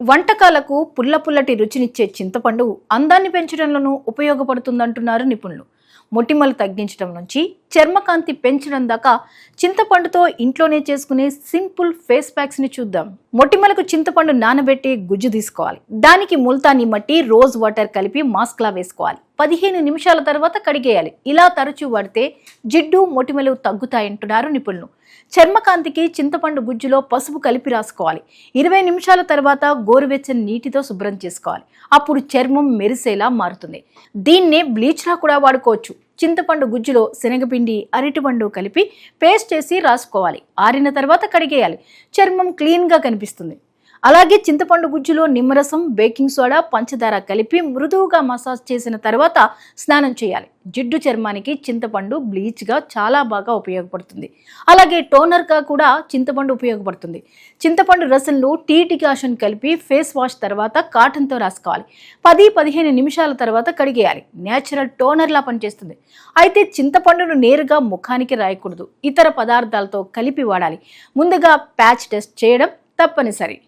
వంటకాలకు పుల్లటి రుచినిచ్చే చింతపండు అందాన్ని పెంచడంలోనూ ఉపయోగపడుతుందంటున్నారు నిపుణులు. మొటిమలు తగ్గించడం నుంచి చర్మకాంతి పెంచడం దాకా చింతపండుతో ఇంట్లోనే చేసుకునే సింపుల్ ఫేస్ ప్యాక్స్ ని చూద్దాం. మొటిమలకు చింతపండు నానబెట్టి గుజ్జు తీసుకోవాలి. దానికి ముల్తానీ మట్టి, రోజ్ వాటర్ కలిపి మాస్క్ లా వేసుకోవాలి. 15 నిమిషాల తర్వాత కడిగేయాలి. ఇలా తరచూ వాడితే జిడ్డు, మొటిమలు తగ్గుతాయంటున్నారు నిపుణులు. చర్మకాంతికి చింతపండు గుజ్జులో పసుపు కలిపి రాసుకోవాలి. 20 నిమిషాల తర్వాత గోరువెచ్చని నీటితో శుభ్రం చేసుకోవాలి. అప్పుడు చర్మం మెరిసేలా మారుతుంది. దీన్నే బ్లీచ్ లా కూడా వాడుకోవచ్చు. చింతపండు గుజ్జులో శనగపిండి, అరటిపండు కలిపి పేస్ట్ చేసి రాసుకోవాలి. ఆరిన తర్వాత కడిగేయాలి. చర్మం క్లీన్ గా కనిపిస్తుంది. అలాగే చింతపండు గుజ్జులో నిమ్మరసం, బేకింగ్ సోడా, పంచదార కలిపి మృదువుగా మసాజ్ చేసిన తర్వాత స్నానం చేయాలి. జిడ్డు చర్మానికి చింతపండు బ్లీచ్ గా చాలా బాగా ఉపయోగపడుతుంది. అలాగే టోనర్ గా కూడా చింతపండు ఉపయోగపడుతుంది. చింతపండు రసంలో టీ డికాషన్ కలిపి ఫేస్ వాష్ తర్వాత కాటన్ తో రాసుకోవాలి. 10-15 నిమిషాల తర్వాత కడిగేయాలి. నేచురల్ టోనర్ లా పనిచేస్తుంది. అయితే చింతపండును నేరుగా ముఖానికి రాయకూడదు. ఇతర పదార్థాలతో కలిపి వాడాలి. ముందుగా ప్యాచ్ టెస్ట్ చేయడం తప్పనిసరి.